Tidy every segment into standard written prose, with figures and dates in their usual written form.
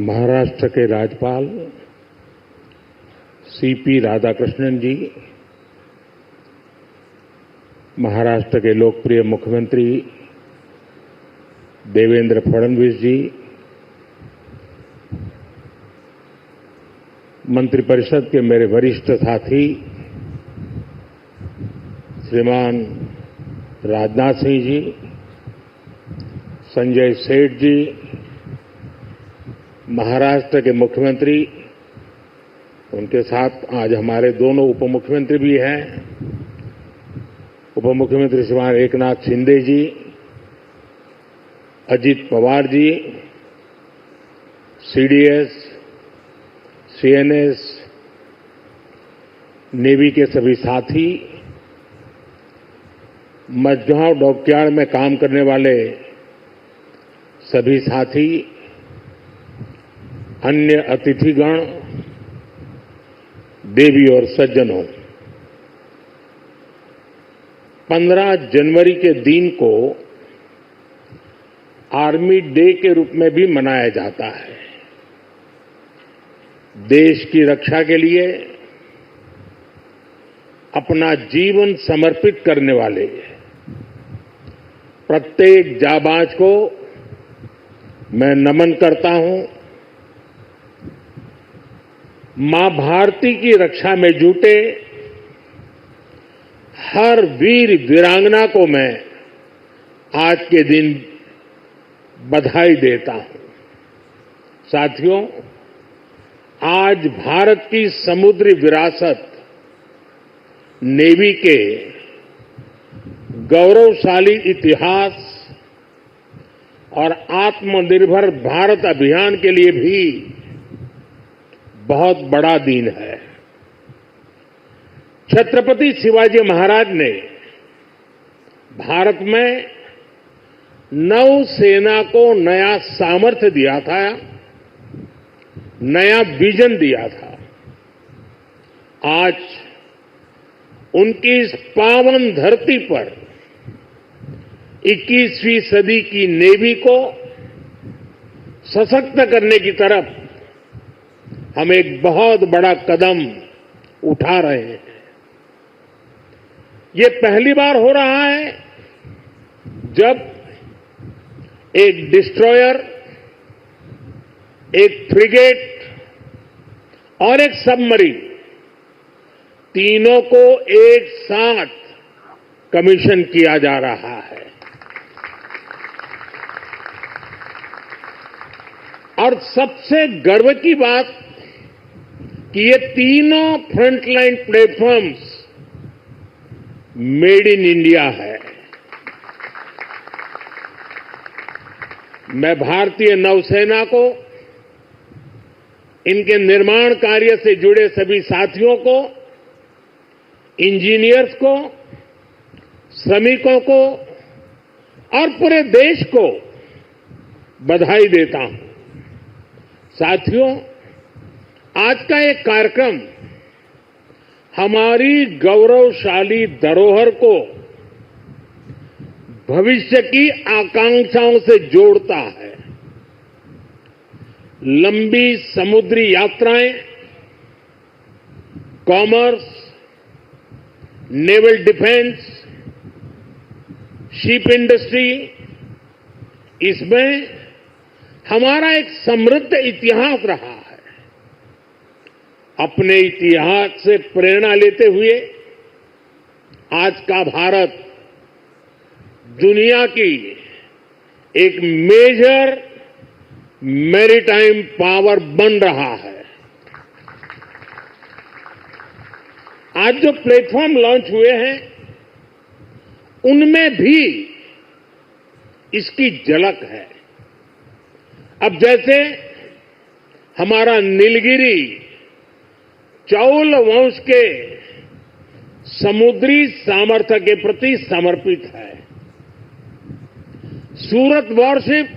महाराष्ट्र के राज्यपाल सीपी राधाकृष्णन जी, महाराष्ट्र के लोकप्रिय मुख्यमंत्री देवेंद्र फडणवीस जी, मंत्रिपरिषद के मेरे वरिष्ठ साथी श्रीमान राजनाथ सिंह जी, संजय सेठ जी, महाराष्ट्र के मुख्यमंत्री, उनके साथ आज हमारे दोनों उप मुख्यमंत्री भी हैं, उप मुख्यमंत्री श्रीमान एकनाथ शिंदे जी, Ajit Pawar ji, CDS, CNS, navy के सभी साथी, मझगांव डॉकयार्ड में काम करने वाले सभी साथी, अन्य अतिथिगण, देवी और सज्जनों, 15 जनवरी के दिन को आर्मी डे के रूप में भी मनाया जाता है। देश की रक्षा के लिए अपना जीवन समर्पित करने वाले प्रत्येक जाबाज को मैं नमन करता हूं। मां भारती की रक्षा में जुटे हर वीर वीरांगना को मैं आज के दिन बधाई देता हूं। साथियों, आज भारत की समुद्री विरासत नेवी के गौरवशाली इतिहास और आत्मनिर्भर भारत अभियान के लिए भी बहुत बड़ा दिन है। छत्रपति शिवाजी महाराज ने भारत में नौसेना को नया सामर्थ्य दिया था, नया विजन दिया था। आज उनकी इस पावन धरती पर 21वीं सदी की नेवी को सशक्त करने की तरफ हम एक बहुत बड़ा कदम उठा रहे हैं। ये पहली बार हो रहा है जब एक डिस्ट्रॉयर, एक फ्रिगेट और एक सबमरीन, तीनों को एक साथ कमीशन किया जा रहा है। और सबसे गर्व की बात कि ये तीनों frontline platforms made in India है। मैं भारतीय नौसेना को, इनके निर्माण कार्य से जुड़े सभी साथियों को, इंजीनियर्स को, श्रमिकों को और पूरे देश को बधाई देता हूं। साथियों, आज का एक कार्यक्रम हमारी गौरवशाली धरोहर को भविष्य की आकांक्षाओं से जोड़ता है। लंबी समुद्री यात्राएं, commerce, naval defence, ship industry, इसमें हमारा एक समृद्ध इतिहास रहा है। अपने इतिहास से प्रेरणा लेते हुए आज का भारत दुनिया की एक मेजर मैरीटाइम पावर बन रहा है। आज जो प्लेटफॉर्म लॉन्च हुए हैं, उनमें भी इसकी झलक है। अब जैसे हमारा नीलगिरी चौल वंश के समुद्री सामर्थ्य के प्रति समर्पित है। सूरत वॉरशिप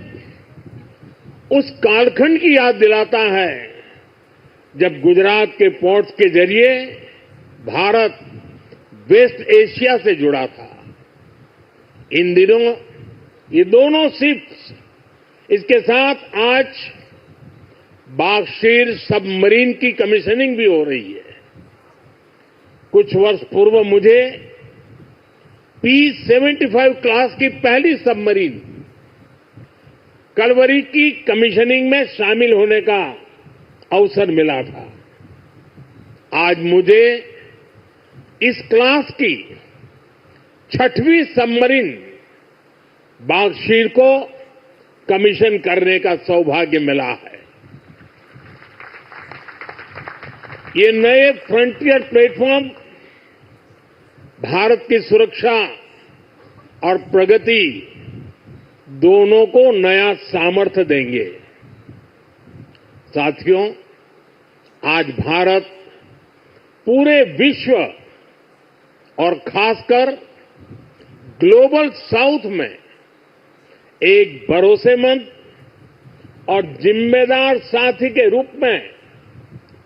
उस कालखंड की याद दिलाता है जब गुजरात के पोर्ट्स के जरिए भारत वेस्ट एशिया से जुड़ा था। इन दिनों ये दोनों शिप्स, इसके साथ आज बागशीर सबमरीन की कमीशनिंग भी हो रही है। कुछ वर्ष पूर्व मुझे P-75 क्लास की पहली सबमरीन कलवरी की कमीशनिंग में शामिल होने का अवसर मिला था। आज मुझे इस क्लास की 6वीं सबमरीन बागशीर को कमीशन करने का सौभाग्य मिला है। ये नए फ्रंटियर प्लेटफॉर्म भारत की सुरक्षा और प्रगति दोनों को नया सामर्थ्य देंगे। साथियों, आज भारत पूरे विश्व और खासकर ग्लोबल साउथ में एक भरोसेमंद और जिम्मेदार साथी के रूप में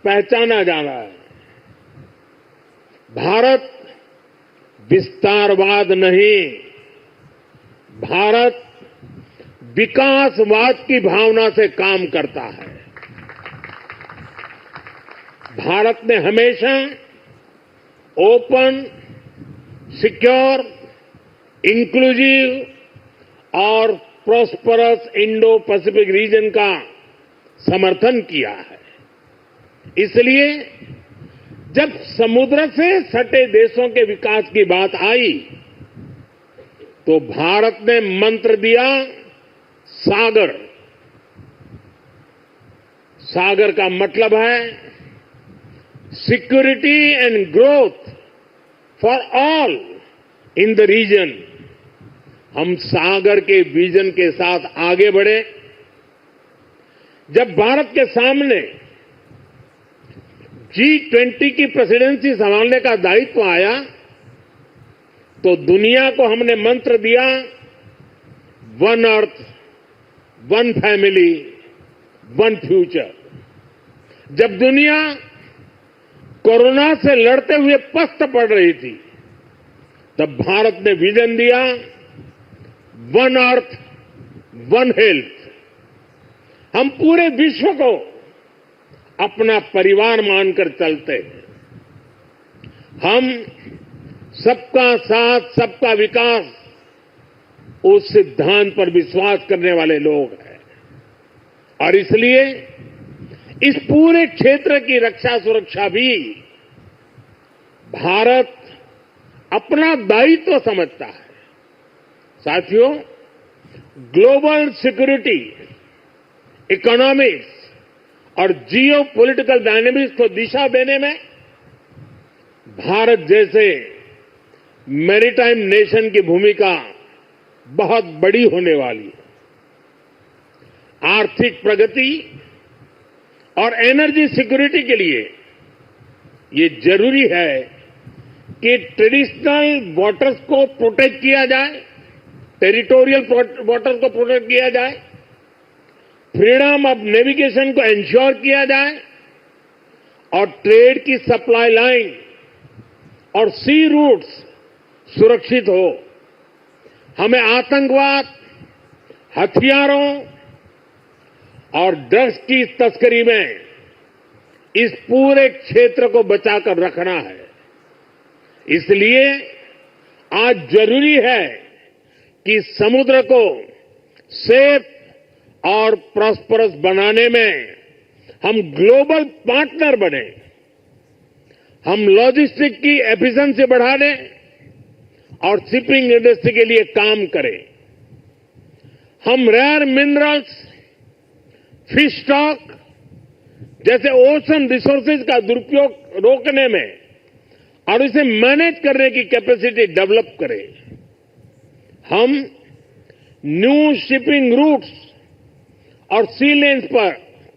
पहचाना जा रहा है। भारत विस्तारवाद नहीं, भारत विकासवाद की भावना से काम करता है। भारत ने हमेशा ओपन, सिक्योर, इंक्लूसिव और प्रॉस्परस इंडो पैसिफिक रीजन का समर्थन किया है। इसलिए जब समुद्र से सटे देशों के विकास की बात आई तो भारत ने मंत्र दिया सागर। सागर का मतलब है security and growth for all in the region. हम सागर के विजन के साथ आगे बढ़े। जब भारत के सामने G20 की प्रेसिडेंसी संभालने का दायित्व आया तो दुनिया को हमने मंत्र दिया one earth, one family, one future. जब दुनिया कोरोना से लड़ते हुए पस्त पड़ रही थी तब भारत ने विजन दिया वन अर्थ, वन हेल्थ। हम पूरे विश्व को अपना परिवार मानकर चलते हैं। हम सबका साथ, सबका विकास, उस सिद्धांत पर विश्वास करने वाले लोग हैं और इसलिए इस पूरे क्षेत्र की रक्षा सुरक्षा भी भारत अपना दायित्व समझता है। साथियों, ग्लोबल सिक्योरिटी, इकोनॉमिक्स और जियो पॉलिटिकल डायनेमिक्स को दिशा देने में भारत जैसे मैरीटाइम नेशन की भूमिका बहुत बड़ी होने वाली है। आर्थिक प्रगति और एनर्जी सिक्योरिटी के लिए ये जरूरी है कि ट्रेडिशनल वाटर्स को प्रोटेक्ट किया जाए, टेरिटोरियल वाटर्स को प्रोटेक्ट किया जाए, फ्रीडम ऑफ नेविगेशन को इंश्योर किया जाए और ट्रेड की सप्लाई लाइन और सी रूट्स सुरक्षित हो। हमें आतंकवाद, हथियारों और ड्रग्स की तस्करी में इस पूरे क्षेत्र को बचाकर रखना है। इसलिए आज जरूरी है कि समुद्र को सेफ और प्रॉस्परस बनाने में हम ग्लोबल पार्टनर बने। हम लॉजिस्टिक की एफिशिएंसी बढ़ाने और शिपिंग इंडस्ट्री के लिए काम करें। हम रेयर मिनरल्स, फिश स्टॉक जैसे ओशन रिसोर्सेज का दुरुपयोग रोकने में और इसे मैनेज करने की कैपेसिटी डेवलप करें। हम न्यू शिपिंग रूट्स और सी लेन्स पर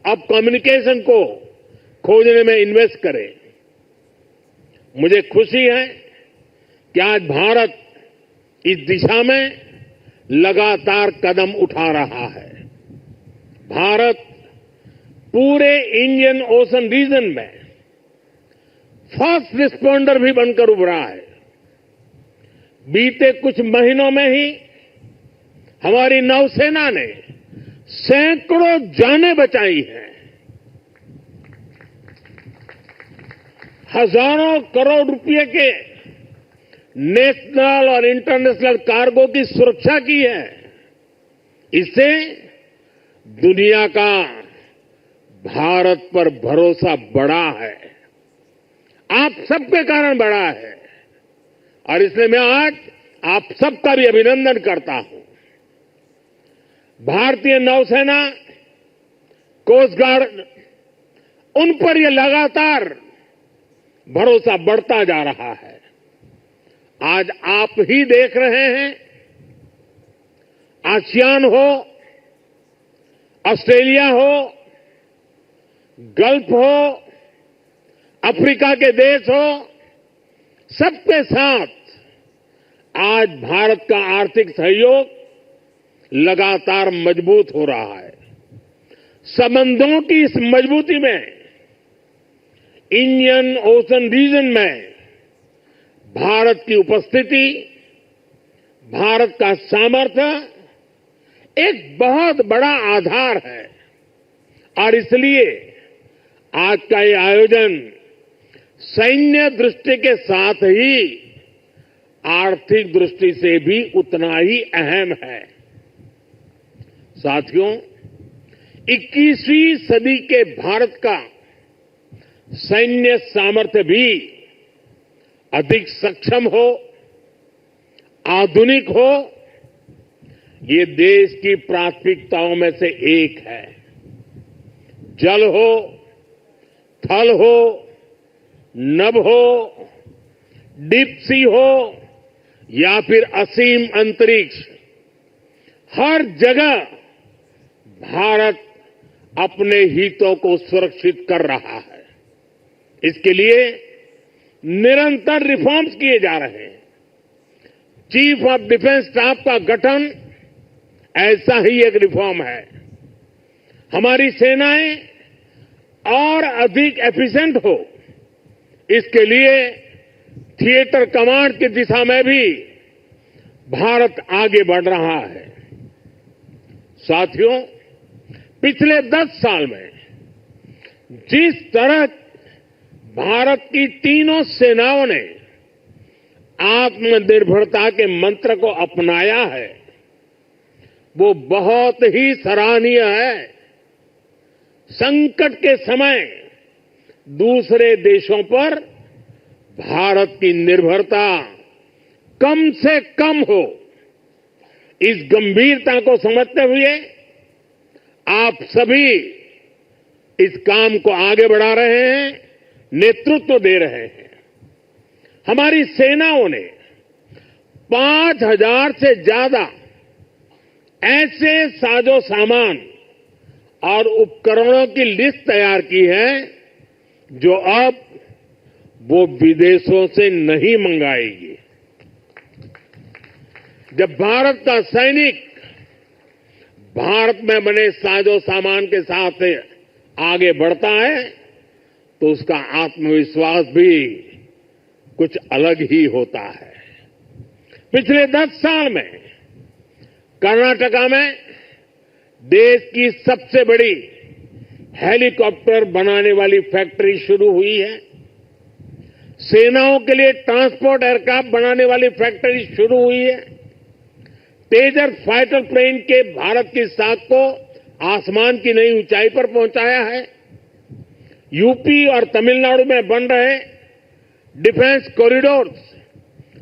अब कम्युनिकेशन को खोजने में इन्वेस्ट करें। मुझे खुशी है कि आज भारत इस दिशा में लगातार कदम उठा रहा है। भारत पूरे इंडियन ओशन रीजन में फर्स्ट रिस्पॉन्डर भी बनकर उभरा है। बीते कुछ महीनों में ही हमारी नौसेना ने सैकड़ों जानें बचाई हैं। हजारों करोड़ रुपए के नेशनल और इंटरनेशनल कार्गो की सुरक्षा की है। इससे दुनिया का भारत पर भरोसा बढ़ा है, आप सबके कारण बढ़ा है, और इसलिए मैं आज आप सबका भी अभिनंदन करता हूं। भारतीय नौसेना, कोस्ट गार्ड, उन पर यह लगातार भरोसा बढ़ता जा रहा है। आज आप ही देख रहे हैं, आसियान हो, ऑस्ट्रेलिया हो, गल्फ हो, अफ्रीका के देश हो, सबके साथ आज भारत का आर्थिक सहयोग लगातार मजबूत हो रहा है। संबंधों की इस मजबूती में इंडियन ओशन रीजन में भारत की उपस्थिति, भारत का सामर्थ्य एक बहुत बड़ा आधार है, और इसलिए आज का ये आयोजन सैन्य दृष्टि के साथ ही आर्थिक दृष्टि से भी उतना ही अहम है। साथियों, 21वीं सदी के भारत का सैन्य सामर्थ्य भी अधिक सक्षम हो, आधुनिक हो, ये देश की प्राथमिकताओं में से एक है। जल हो, थल हो, नभ हो, डीप सी हो या फिर असीम अंतरिक्ष, हर जगह भारत अपने हितों को सुरक्षित कर रहा है। इसके लिए निरंतर रिफॉर्म्स किए जा रहे हैं। चीफ ऑफ डिफेंस स्टाफ का गठन ऐसा ही एक रिफॉर्म है। हमारी सेनाएं और अधिक एफिशिएंट हो, इसके लिए थिएटर कमांड की दिशा में भी भारत आगे बढ़ रहा है। साथियों, पिछले 10 साल में जिस तरह भारत की तीनों सेनाओं ने आत्मनिर्भरता के मंत्र को अपनाया है, वो बहुत ही सराहनीय है। संकट के समय दूसरे देशों पर भारत की निर्भरता कम से कम हो, इस गंभीरता को समझते हुए आप सभी इस काम को आगे बढ़ा रहे हैं, नेतृत्व दे रहे हैं। हमारी सेनाओं ने 5,000 से ज्यादा ऐसे साजो सामान और उपकरणों की लिस्ट तैयार की है जो अब वो विदेशों से नहीं मंगाएगी। जब भारत का सैनिक भारत में बने साजो सामान के साथ आगे बढ़ता है तो उसका आत्मविश्वास भी कुछ अलग ही होता है। पिछले 10 साल में कर्नाटका में देश की सबसे बड़ी हेलीकॉप्टर बनाने वाली फैक्ट्री शुरू हुई है। सेनाओं के लिए ट्रांसपोर्ट एयरक्राफ्ट बनाने वाली फैक्ट्री शुरू हुई है। तेजस फाइटर प्लेन के भारत की साख को आसमान की नई ऊंचाई पर पहुंचाया है। यूपी और तमिलनाडु में बन रहे डिफेंस कॉरिडोर्स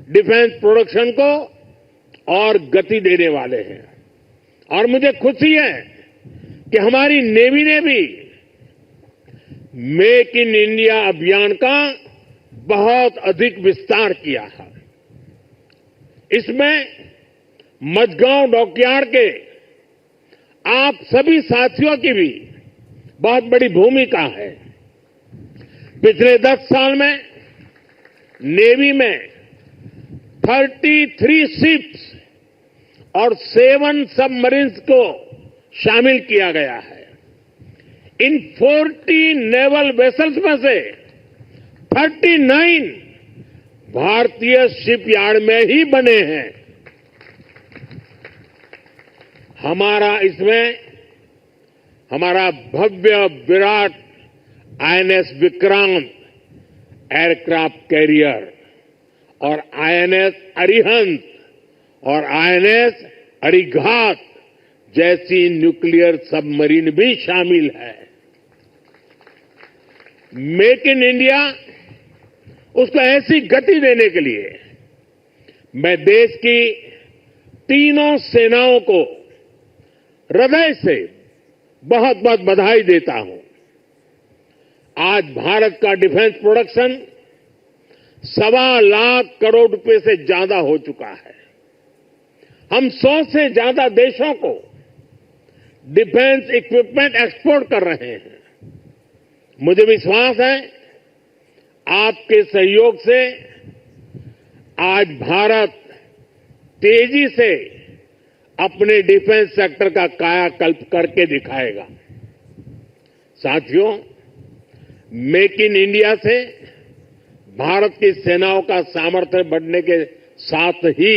डिफेंस प्रोडक्शन को और गति देने वाले हैं। और मुझे खुशी है कि हमारी नेवी ने भी मेक इन इंडिया अभियान का बहुत अधिक विस्तार किया है। इसमें मझगांव डॉकयार्ड के आप सभी साथियों की भी बहुत बड़ी भूमिका है। पिछले 10 साल में नेवी में 33 शिप्स और 7 सबमरीन्स को शामिल किया गया है। इन 40 नेवल वेसल्स में से 39 भारतीय शिपयार्ड में ही बने हैं। हमारा भव्य विराट आईएनएस विक्रांत एयरक्राफ्ट कैरियर और आईएनएस अरिहंत और आईएनएस अरिघात जैसी न्यूक्लियर सबमरीन भी शामिल है। मेक इन इंडिया उसको ऐसी गति देने के लिए मैं देश की तीनों सेनाओं को हृदय से बहुत बहुत बधाई देता हूं। आज भारत का डिफेंस प्रोडक्शन 1.25 लाख करोड़ रुपए से ज्यादा हो चुका है। हम 100 से ज्यादा देशों को डिफेंस इक्विपमेंट एक्सपोर्ट कर रहे हैं। मुझे विश्वास है आपके सहयोग से आज भारत तेजी से अपने डिफेंस सेक्टर का कायाकल्प करके दिखाएगा। साथियों, मेक इन इंडिया से भारत की सेनाओं का सामर्थ्य बढ़ने के साथ ही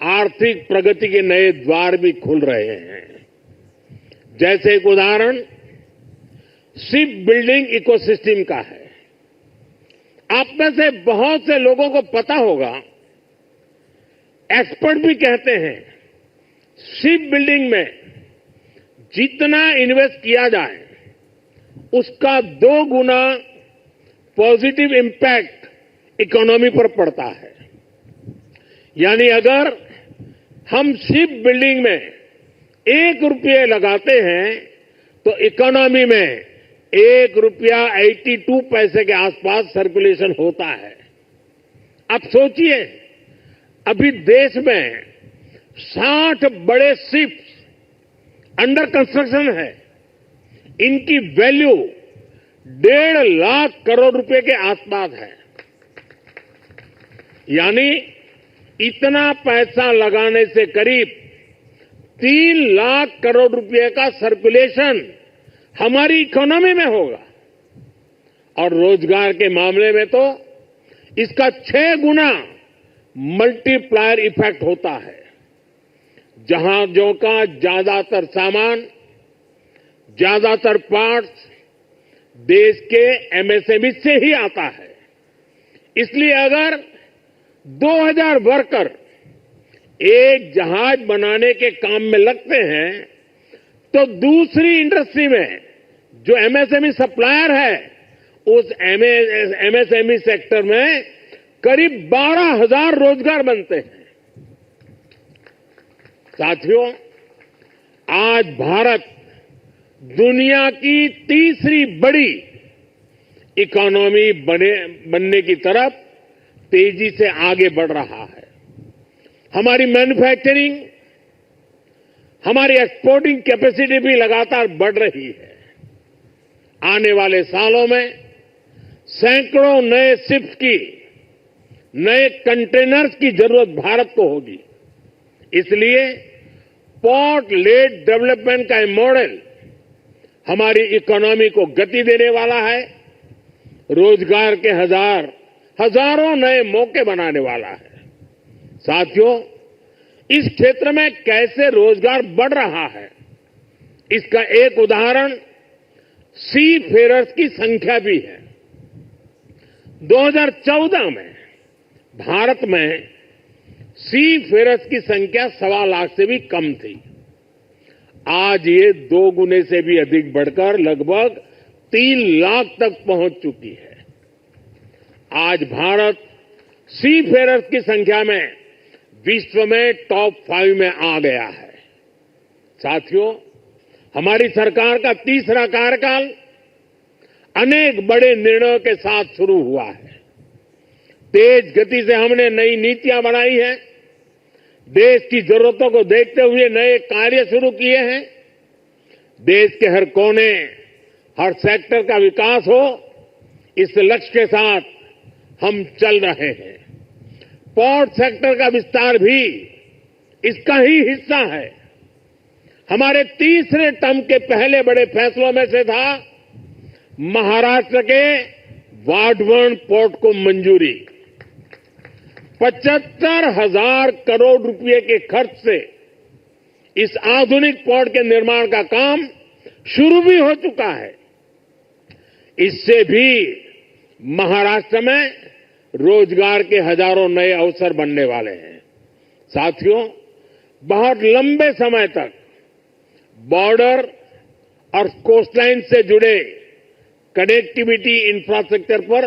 आर्थिक प्रगति के नए द्वार भी खुल रहे हैं। जैसे एक उदाहरण शिप बिल्डिंग इकोसिस्टम का है। आप में से बहुत से लोगों को पता होगा, एक्सपर्ट भी कहते हैं शिप बिल्डिंग में जितना इन्वेस्ट किया जाए उसका 2 गुना पॉजिटिव इंपैक्ट इकोनॉमी पर पड़ता है। यानी अगर हम शिप बिल्डिंग में 1 रुपये लगाते हैं तो इकोनॉमी में 1 रुपया 82 पैसे के आसपास सर्कुलेशन होता है। अब सोचिए, अभी देश में 60 बड़े शिप्स अंडर कंस्ट्रक्शन है। इनकी वैल्यू 1.5 लाख करोड़ रुपए के आसपास है। यानी इतना पैसा लगाने से करीब 3 लाख करोड़ रुपए का सर्कुलेशन हमारी इकोनॉमी में होगा। और रोजगार के मामले में तो इसका 6 गुना मल्टीप्लायर इफेक्ट होता है। जहाजों का ज्यादातर सामान, ज्यादातर पार्ट्स देश के एमएसएमई से ही आता है। इसलिए अगर 2000 वर्कर एक जहाज बनाने के काम में लगते हैं तो दूसरी इंडस्ट्री में जो एमएसएमई सप्लायर है उस एमएसएमई सेक्टर में करीब 12,000 रोजगार बनते हैं। साथियों, आज भारत दुनिया की तीसरी बड़ी इकोनॉमी बनने की तरफ तेजी से आगे बढ़ रहा है। हमारी मैन्युफैक्चरिंग, हमारी एक्सपोर्टिंग कैपेसिटी भी लगातार बढ़ रही है। आने वाले सालों में सैकड़ों नए शिप्स की, नए कंटेनर्स की जरूरत भारत को होगी। इसलिए पोर्ट लेड डेवलपमेंट का मॉडल हमारी इकोनॉमी को गति देने वाला है, रोजगार के हजारों नए मौके बनाने वाला है। साथियों, इस क्षेत्र में कैसे रोजगार बढ़ रहा है, इसका एक उदाहरण सी फेरर्स की संख्या भी है। 2014 में भारत में सी फेरर्स की संख्या 1.25 लाख से भी कम थी। आज ये 2 गुने से भी अधिक बढ़कर लगभग 3 लाख तक पहुंच चुकी है। आज भारत सी फेरर्स की संख्या में विश्व में टॉप 5 में आ गया है। साथियों, हमारी सरकार का तीसरा कार्यकाल अनेक बड़े निर्णयों के साथ शुरू हुआ है। तेज गति से हमने नई नीतियां बनाई हैं, देश की जरूरतों को देखते हुए नए कार्य शुरू किए हैं। देश के हर कोने, हर सेक्टर का विकास हो, इस लक्ष्य के साथ हम चल रहे हैं। पोर्ट सेक्टर का विस्तार भी इसका ही हिस्सा है। हमारे तीसरे टर्म के पहले बड़े फैसलों में से था महाराष्ट्र के वाढवण पोर्ट को मंजूरी। 75,000 करोड़ रुपए के खर्च से इस आधुनिक पोर्ट के निर्माण का काम शुरू भी हो चुका है। इससे भी महाराष्ट्र में रोजगार के हजारों नए अवसर बनने वाले हैं। साथियों, बहुत लंबे समय तक बॉर्डर और कोस्टलाइन से जुड़े कनेक्टिविटी इंफ्रास्ट्रक्चर पर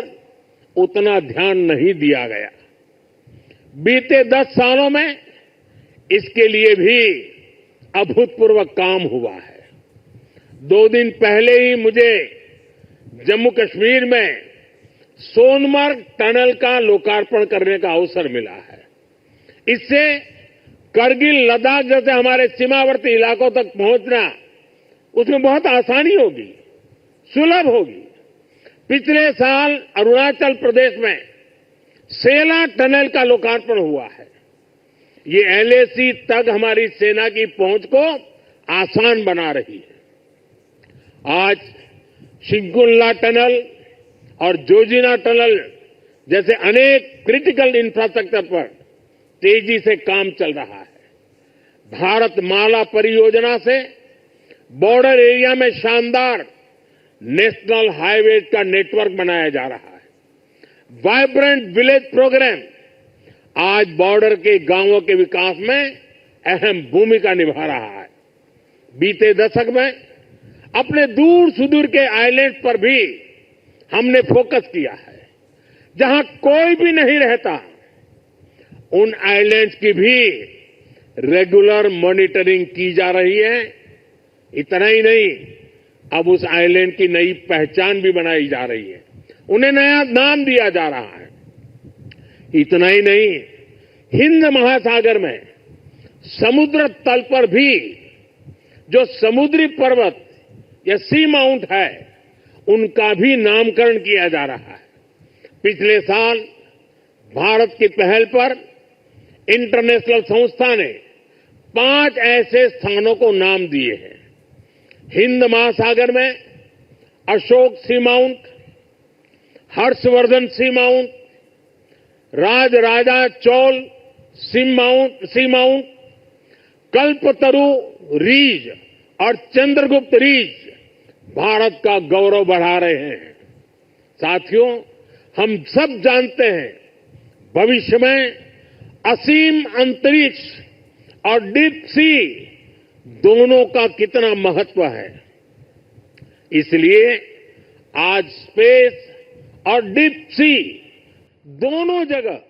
उतना ध्यान नहीं दिया गया। बीते 10 सालों में इसके लिए भी अभूतपूर्व काम हुआ है। 2 दिन पहले ही मुझे जम्मू कश्मीर में सोनमर्ग टनल का लोकार्पण करने का अवसर मिला है। इससे करगिल, लद्दाख जैसे हमारे सीमावर्ती इलाकों तक पहुंचना उसमें बहुत आसानी होगी, सुलभ होगी। पिछले साल अरुणाचल प्रदेश में सेला टनल का लोकार्पण हुआ है। ये एलएसी तक हमारी सेना की पहुंच को आसान बना रही है। आज शिंकुल्ला टनल और जोजिना टनल जैसे अनेक क्रिटिकल इंफ्रास्ट्रक्चर पर तेजी से काम चल रहा है। भारत माला परियोजना से बॉर्डर एरिया में शानदार नेशनल हाईवे का नेटवर्क बनाया जा रहा है। वाइब्रेंट विलेज प्रोग्राम आज बॉर्डर के गांवों के विकास में अहम भूमिका निभा रहा है। बीते दशक में अपने दूर सुदूर के आइलैंड पर भी हमने फोकस किया है। जहां कोई भी नहीं रहता, उन आइलैंड्स की भी रेगुलर मॉनिटरिंग की जा रही है। इतना ही नहीं, अब उस आइलैंड की नई पहचान भी बनाई जा रही है, उन्हें नया नाम दिया जा रहा है। इतना ही नहीं, हिंद महासागर में समुद्र तल पर भी जो समुद्री पर्वत या सी माउंट है, उनका भी नामकरण किया जा रहा है। पिछले साल भारत की पहल पर इंटरनेशनल संस्था ने 5 ऐसे स्थानों को नाम दिए हैं। हिंद महासागर में अशोक सी माउंट, हर्षवर्धन सी माउंट, राजराजा चोल सी माउंट, कल्पतरु रीज और चंद्रगुप्त रीज भारत का गौरव बढ़ा रहे हैं। साथियों, हम सब जानते हैं भविष्य में असीम अंतरिक्ष और डीप सी दोनों का कितना महत्व है। इसलिए आज स्पेस और डीप सी दोनों जगह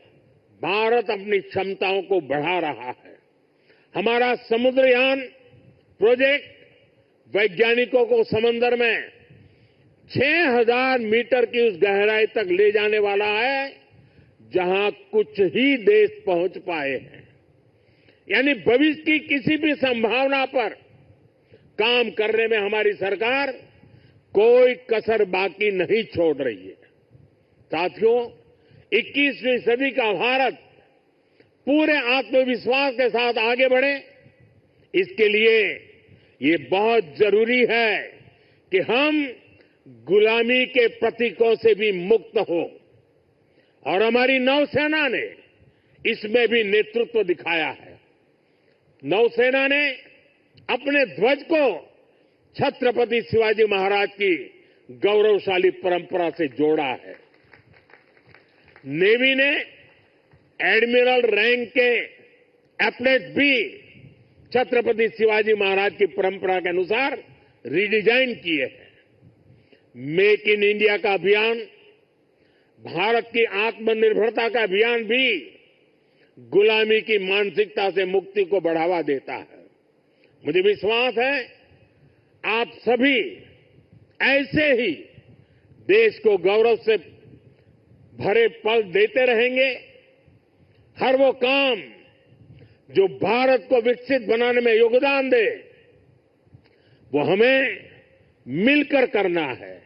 भारत अपनी क्षमताओं को बढ़ा रहा है। हमारा समुद्रयान प्रोजेक्ट वैज्ञानिकों को समंदर में 6000 मीटर की उस गहराई तक ले जाने वाला है जहां कुछ ही देश पहुंच पाए हैं। यानी भविष्य की किसी भी संभावना पर काम करने में हमारी सरकार कोई कसर बाकी नहीं छोड़ रही है। साथियों, 21वीं सदी का भारत पूरे आत्मविश्वास के साथ आगे बढ़े, इसके लिए ये बहुत जरूरी है कि हम गुलामी के प्रतीकों से भी मुक्त हो। और हमारी नौसेना ने इसमें भी नेतृत्व दिखाया है। नौसेना ने अपने ध्वज को छत्रपति शिवाजी महाराज की गौरवशाली परंपरा से जोड़ा है। नेवी ने एडमिरल रैंक के एपलेट भी छत्रपति शिवाजी महाराज की परंपरा के अनुसार रिडिजाइन किए हैं। मेक इन इंडिया का अभियान, भारत की आत्मनिर्भरता का अभियान भी गुलामी की मानसिकता से मुक्ति को बढ़ावा देता है। मुझे विश्वास है आप सभी ऐसे ही देश को गौरव से भरे पल देते रहेंगे। हर वो काम जो भारत को विकसित बनाने में योगदान दे, वो हमें मिलकर करना है।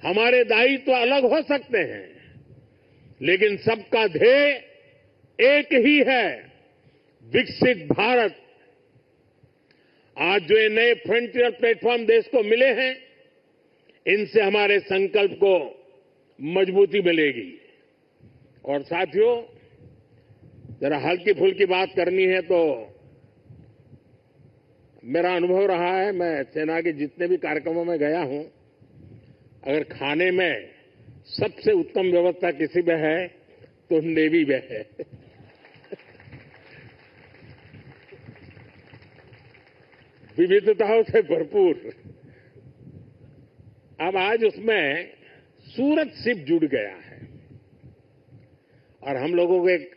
हमारे दायित्व अलग हो सकते हैं, लेकिन सबका ध्येय एक ही है, विकसित भारत। आज जो ये नए फ्रंटियर प्लेटफॉर्म देश को मिले हैं, इनसे हमारे संकल्प को मजबूती मिलेगी। और साथियों, जरा हल्की फुल्की बात करनी है तो मेरा अनुभव रहा है, मैं सेना के जितने भी कार्यक्रमों में गया हूं, अगर खाने में सबसे उत्तम व्यवस्था किसी में है तो नेवी में है। विविधताओं से भरपूर। अब आज उसमें सूरत शिप जुड़ गया है और हम लोगों को एक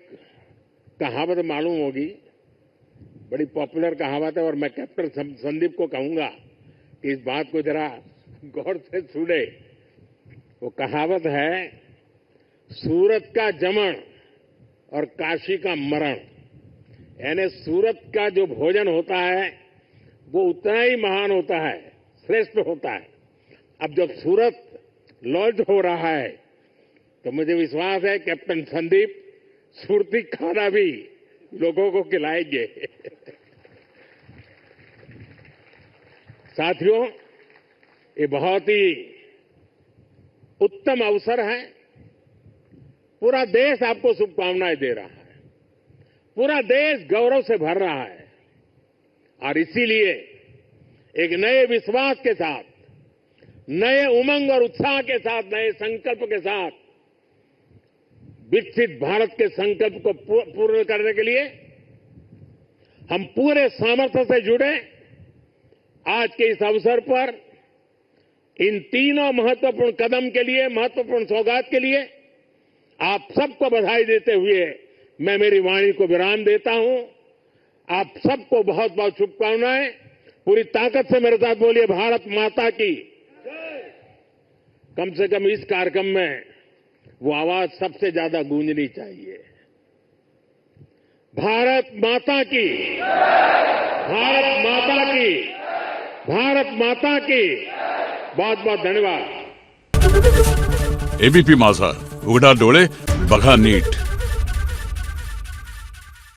कहावत मालूम होगी, बड़ी पॉपुलर कहावत है, और मैं कैप्टन संदीप को कहूंगा कि इस बात को जरा गौर से सुने। वो कहावत है, सूरत का जमण और काशी का मरण। यानी सूरत का जो भोजन होता है वो उतना ही महान होता है, श्रेष्ठ होता है। अब जब सूरत लॉन्च हो रहा है तो मुझे विश्वास है कैप्टन संदीप सुरती खाना भी लोगों को खिलाएंगे। साथियों, ये बहुत ही उत्तम अवसर है। पूरा देश आपको शुभकामनाएं दे रहा है, पूरा देश गौरव से भर रहा है और इसीलिए एक नए विश्वास के साथ, नए उमंग और उत्साह के साथ, नए संकल्प के साथ विकसित भारत के संकल्प को पूर्ण करने के लिए हम पूरे सामर्थ्य से जुड़े। आज के इस अवसर पर इन तीनों महत्वपूर्ण कदम के लिए, महत्वपूर्ण सौगात के लिए आप सबको बधाई देते हुए मैं मेरी वाणी को विराम देता हूं। आप सबको बहुत बहुत शुभकामनाएं। पूरी ताकत से मेरे साथ बोलिए, भारत माता की। कम से कम इस कार्यक्रम में वो आवाज सबसे ज्यादा गूंजनी चाहिए। भारत माता की, भारत माता की, भारत माता की। बहुत बहुत धन्यवाद। एबीपी माझा, उघडा डोळे बघा नीट।